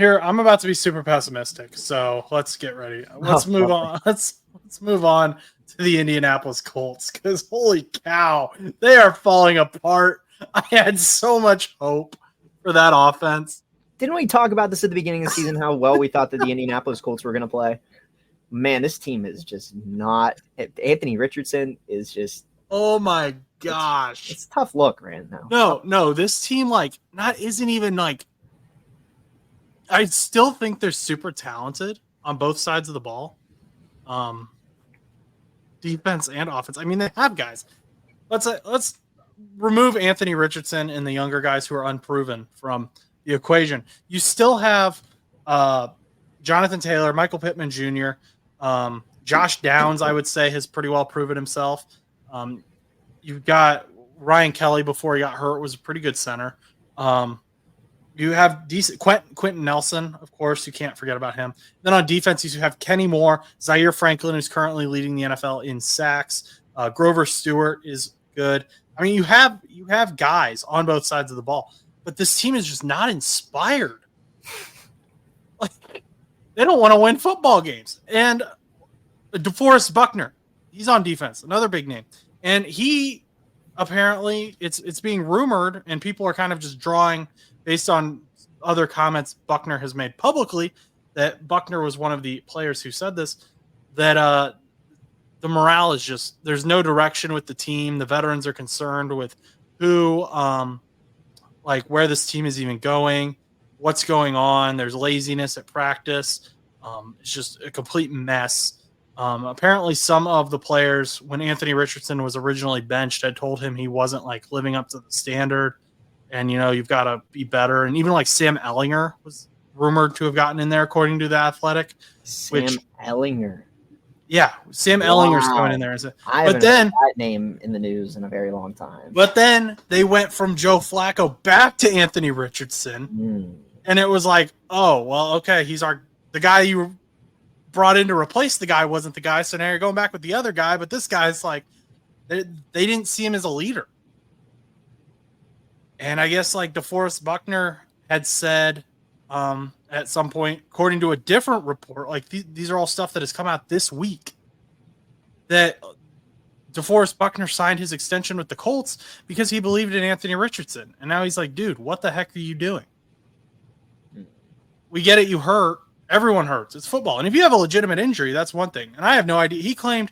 Here, I'm about to be super pessimistic, so let's get ready. Let's move on. Let's move on to the Indianapolis Colts, because holy cow, they are falling apart. I had so much hope for that offense. Didn't we talk about this at the beginning of the season, how well we thought that the Indianapolis Colts were going to play? Man, this team is just not – Anthony Richardson is just – oh, my gosh. It's a tough look right now. No, this team, isn't even, I still think they're super talented on both sides of the ball, defense and offense. I mean, they have guys. Let's remove Anthony Richardson and the younger guys who are unproven from the equation. You still have Jonathan Taylor, Michael Pittman Jr., Josh Downs, I would say, has pretty well proven himself. You've got Ryan Kelly before he got hurt, was a pretty good center. You have decent Quentin Nelson, of course. You can't forget about him. Then on defense, you have Kenny Moore, Zaire Franklin, who's currently leading the NFL in sacks. Grover Stewart is good. I mean, you have guys on both sides of the ball, but this team is just not inspired. They don't want to win football games. And DeForest Buckner, he's on defense, another big name, and he apparently it's being rumored, and people are kind of just drawing based on other comments Buckner has made publicly, that Buckner was one of the players who said this, that the morale is just, there's no direction with the team. The veterans are concerned with who, where this team is even going, what's going on. There's laziness at practice. It's just a complete mess. Apparently some of the players, when Anthony Richardson was originally benched, had told him he wasn't living up to the standard. And, you've got to be better. And even Sam Ellinger was rumored to have gotten in there, according to The Athletic. Ellinger. Yeah, Sam Ellinger's going in there. I haven't heard that name in the news in a very long time. But then they went from Joe Flacco back to Anthony Richardson. And it was oh, well, okay, the guy you brought in to replace the guy wasn't the guy. So now you're going back with the other guy. But this guy's they didn't see him as a leader. And I guess DeForest Buckner had said at some point, according to a different report, these are all stuff that has come out this week, that DeForest Buckner signed his extension with the Colts because he believed in Anthony Richardson. And now he's dude, what the heck are you doing? We get it, you hurt. Everyone hurts. It's football. And if you have a legitimate injury, that's one thing. And I have no idea. He claimed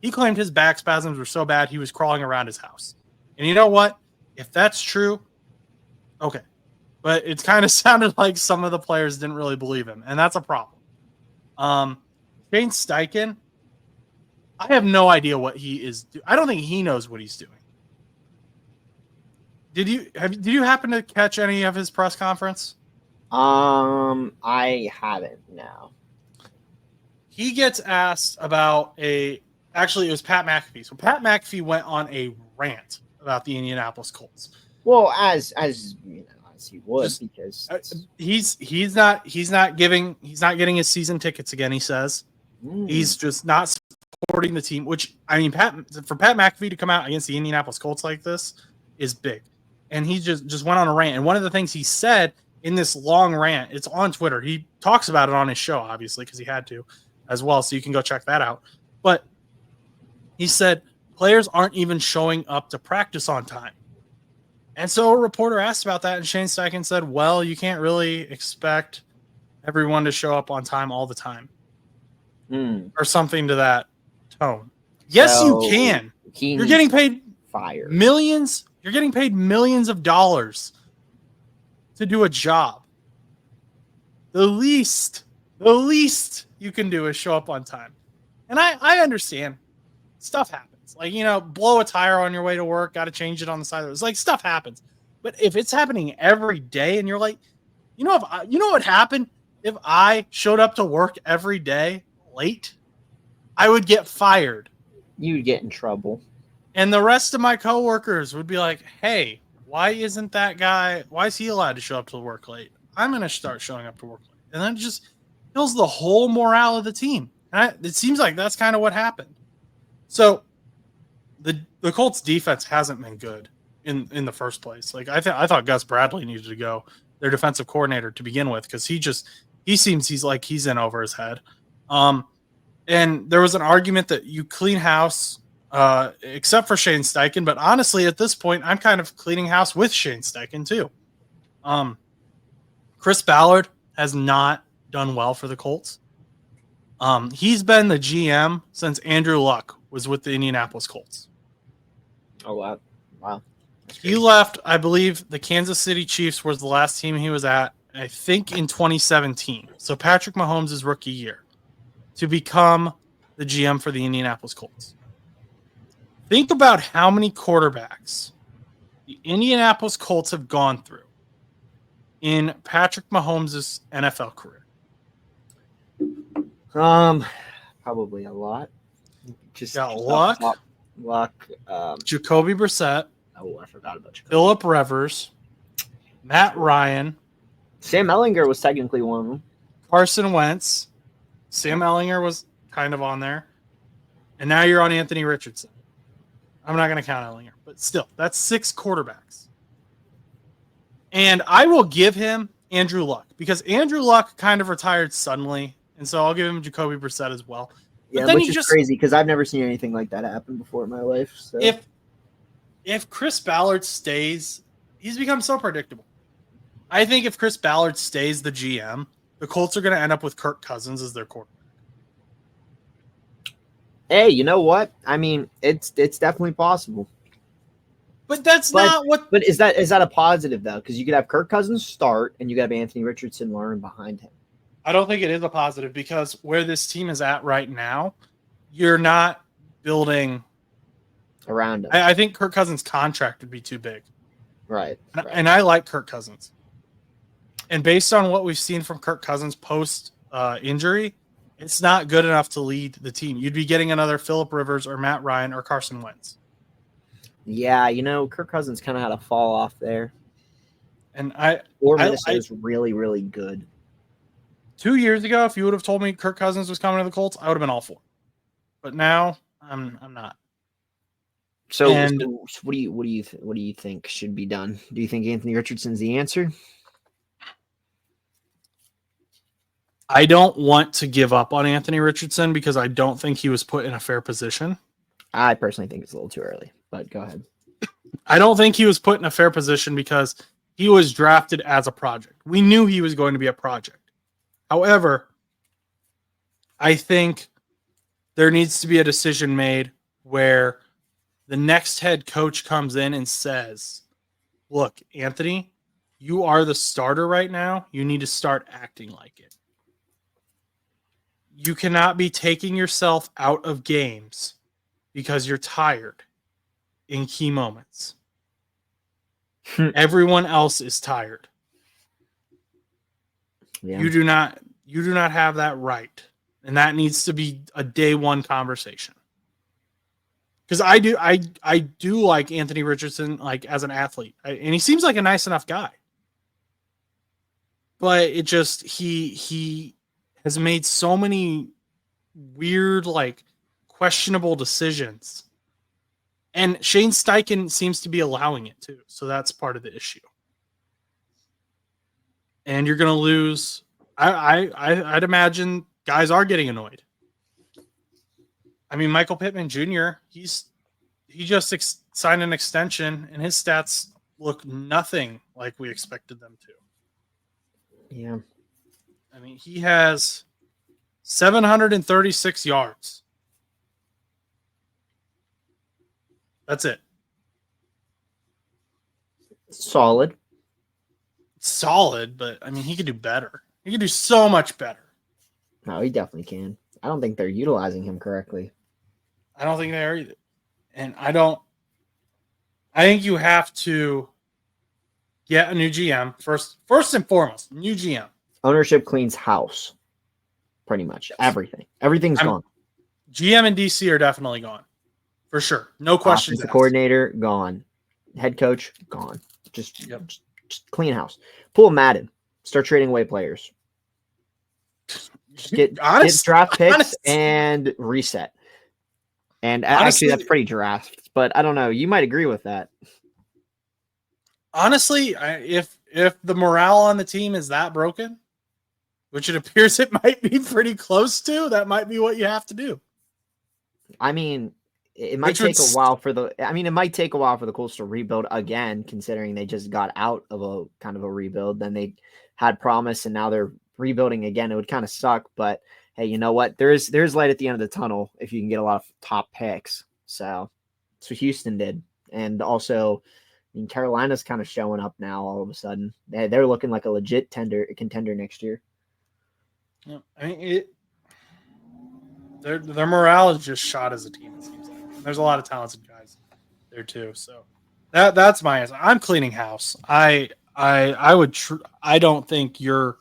his back spasms were so bad he was crawling around his house. And you know what? If that's true, okay. But it kind of sounded like some of the players didn't really believe him, and that's a problem. Shane Steichen, I have no idea what he is doing. I don't think he knows what he's doing. Did you happen to catch any of his press conference? I haven't, no. He gets asked about actually it was Pat McAfee. So Pat McAfee went on a rant about the Indianapolis Colts. Well, as you know, as he would, because he's not getting his season tickets again. He says he's just not supporting the team. Which, I mean, for Pat McAfee to come out against the Indianapolis Colts like this is big, and he just went on a rant. And one of the things he said in this long rant, it's on Twitter. He talks about it on his show, obviously, because he had to as well. So you can go check that out. But he said players aren't even showing up to practice on time. And so a reporter asked about that, and Shane Steichen said, well, you can't really expect everyone to show up on time all the time. Or something to that tone. Yes, so you can. You're getting paid millions. You're getting paid millions of dollars to do a job. The least you can do is show up on time. And I understand. Stuff happens. Blow a tire on your way to work, got to change it on the side of it. It's stuff happens. But if it's happening every day and you're you know what would happen if I showed up to work every day late? I would get fired. You would get in trouble. And the rest of my coworkers would be like, hey, why is he allowed to show up to work late? I'm going to start showing up to work late. And then it just kills the whole morale of the team. And it seems like that's kind of what happened. So the Colts defense hasn't been good in the first place. I thought Gus Bradley needed to go. their defensive coordinator to begin with, because he seems he's in over his head. And there was an argument that you clean house, except for Shane Steichen. But honestly, at this point, I'm kind of cleaning house with Shane Steichen too. Chris Ballard has not done well for the Colts. He's been the GM since Andrew Luck was with the Indianapolis Colts. Oh, wow. He left, I believe, the Kansas City Chiefs was the last team he was at, I think, in 2017. So Patrick Mahomes' rookie year, to become the GM for the Indianapolis Colts. Think about how many quarterbacks the Indianapolis Colts have gone through in Patrick Mahomes' NFL career. Probably a lot. Just got Luck. Jacoby Brissett. Oh, I forgot about Jacoby. Phillip Rivers. Matt Ryan. Sam Ellinger was technically one of them. Carson Wentz. Sam Ellinger was kind of on there. And now you're on Anthony Richardson. I'm not going to count Ellinger, but still, that's 6 quarterbacks. And I will give him Andrew Luck, because Andrew Luck kind of retired suddenly, and so I'll give him Jacoby Brissett as well. But then which is crazy, because I've never seen anything like that happen before in my life. So. If Chris Ballard stays, he's become so predictable. I think if Chris Ballard stays the GM, the Colts are going to end up with Kirk Cousins as their quarterback. Hey, you know what? I mean, it's definitely possible. But that's not what. But is that a positive though? Because you could have Kirk Cousins start, and you could have Anthony Richardson learn behind him. I don't think it is a positive, because where this team is at right now, you're not building around him. I think Kirk Cousins' contract would be too big. Right. And I like Kirk Cousins. And based on what we've seen from Kirk Cousins post injury, it's not good enough to lead the team. You'd be getting another Phillip Rivers or Matt Ryan or Carson Wentz. Yeah, Kirk Cousins kind of had a fall off there. And Minnesota's really, really good. 2 years ago, if you would have told me Kirk Cousins was coming to the Colts, I would have been all for it. But now I'm not. So what do you think should be done? Do you think Anthony Richardson's the answer? I don't want to give up on Anthony Richardson, because I don't think he was put in a fair position. I personally think it's a little too early, but go ahead. I don't think he was put in a fair position because he was drafted as a project. We knew he was going to be a project. However, I think there needs to be a decision made where the next head coach comes in and says, look, Anthony, you are the starter right now. You need to start acting like it. You cannot be taking yourself out of games because you're tired in key moments. Everyone else is tired. Yeah. You do not have that right. And that needs to be a day one conversation. Because I do like Anthony Richardson, like, as an athlete. And he seems like a nice enough guy. But it just he has made so many weird, like, questionable decisions. And Shane Steichen seems to be allowing it too. So that's part of the issue. And you're going to lose. I'd imagine guys are getting annoyed. I mean, Michael Pittman Jr., he just signed an extension, and his stats look nothing like we expected them to. Yeah. I mean, he has 736 yards. That's it. Solid, but I mean, he could do better. He could do so much better. No, he definitely can. I don't think they're utilizing him correctly. I don't think they are either. And I think you have to get a new GM first and foremost, new GM. Ownership cleans house. Pretty much everything. Everything's gone. GM and DC are definitely gone. For sure. No questions. The coordinator, gone. Head coach, gone. Just clean house. Pull Madden. Start trading away players. Get draft picks and reset. And honestly, that's pretty draft. But I don't know. You might agree with that. Honestly, if if the morale on the team is that broken, which it appears it might be pretty close to, that might be what you have to do. I mean, it might take a while for the Colts to rebuild again, considering they just got out of a kind of a rebuild. Then they had promise, and now they're rebuilding again. It would kind of suck, but hey, you know what? There's light at the end of the tunnel if you can get a lot of top picks. So that's what Houston did, and also, I mean, Carolina's kind of showing up now. All of a sudden, they're looking like a legit contender next year. Yeah, I mean, their morale is just shot as a team. It seems like there's a lot of talented guys there too. So that's my answer. I'm cleaning house. I would. I don't think you're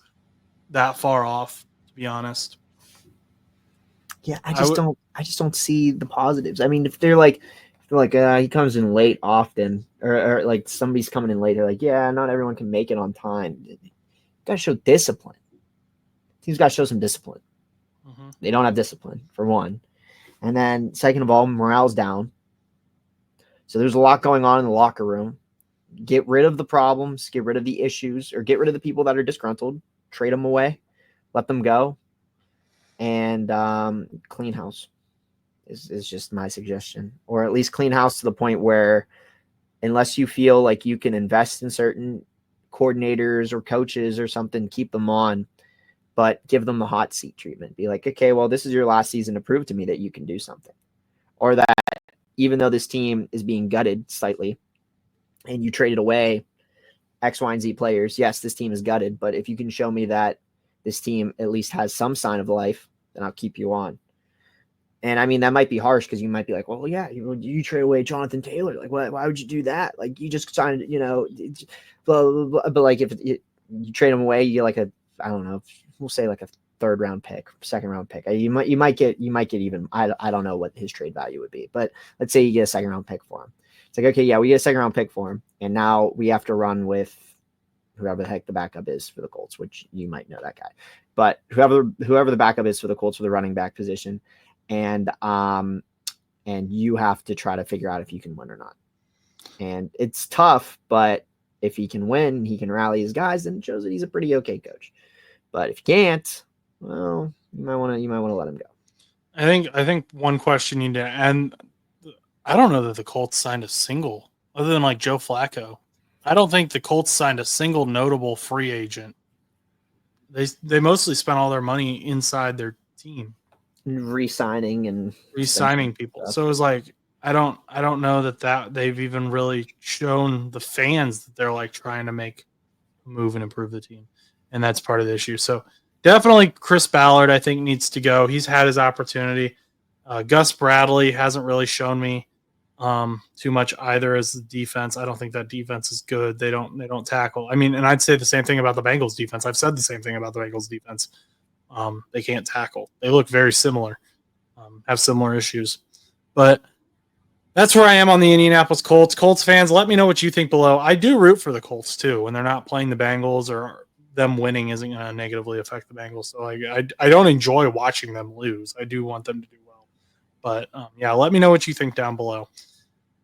that far off, to be honest. Yeah, I just don't see the positives. I mean, if they're like he comes in late often, or like somebody's coming in late, they're like, yeah, not everyone can make it on time. You got to show discipline. Teams got to show some discipline. Mm-hmm. They don't have discipline, for one. And then second of all, morale's down. So there's a lot going on in the locker room. Get rid of the problems, get rid of the issues, or get rid of the people that are disgruntled. Trade them away, let them go, and clean house is just my suggestion. Or at least clean house to the point where, unless you feel like you can invest in certain coordinators or coaches or something, keep them on, but give them the hot seat treatment. Be like, okay, well, this is your last season to prove to me that you can do something. Or that even though this team is being gutted slightly and you traded away X, Y, and Z players, yes, this team is gutted, but if you can show me that this team at least has some sign of life, then I'll keep you on. And I mean, that might be harsh because you might be like, well, yeah, you trade away Jonathan Taylor. Like, why would you do that? Like, you just signed, blah, blah, blah. But like, if you trade him away, you get like I don't know, we'll say like a third round pick, second round pick. You might get even, I don't know what his trade value would be, but let's say you get a second round pick for him. It's like, okay, yeah, we get a second round pick for him. And now we have to run with whoever the heck the backup is for the Colts, which you might know that guy, but whoever the backup is for the Colts for the running back position. And you have to try to figure out if you can win or not. And it's tough, but if he can win, he can rally his guys, and it shows that he's a pretty okay coach. But if you can't, well, you might want to let him go. I think one question you need to, and I don't know that the Colts signed a single, other than like Joe Flacco. I don't think the Colts signed a single notable free agent. They mostly spent all their money inside their team, re-signing people. So it was like, I don't know that they've even really shown the fans that they're like trying to make a move and improve the team. And that's part of the issue. So definitely Chris Ballard, I think, needs to go. He's had his opportunity. Gus Bradley hasn't really shown me too much either as the defense. I don't think that defense is good. They don't tackle. I mean, and I'd say the same thing about the Bengals defense. I've said the same thing about the Bengals defense. They can't tackle. They look very similar, have similar issues. But that's where I am on the Indianapolis Colts. Colts fans, let me know what you think below. I do root for the Colts too when they're not playing the Bengals, or them winning isn't going to negatively affect the Bengals. So I don't enjoy watching them lose. I do want them to do well. But yeah, let me know what you think down below.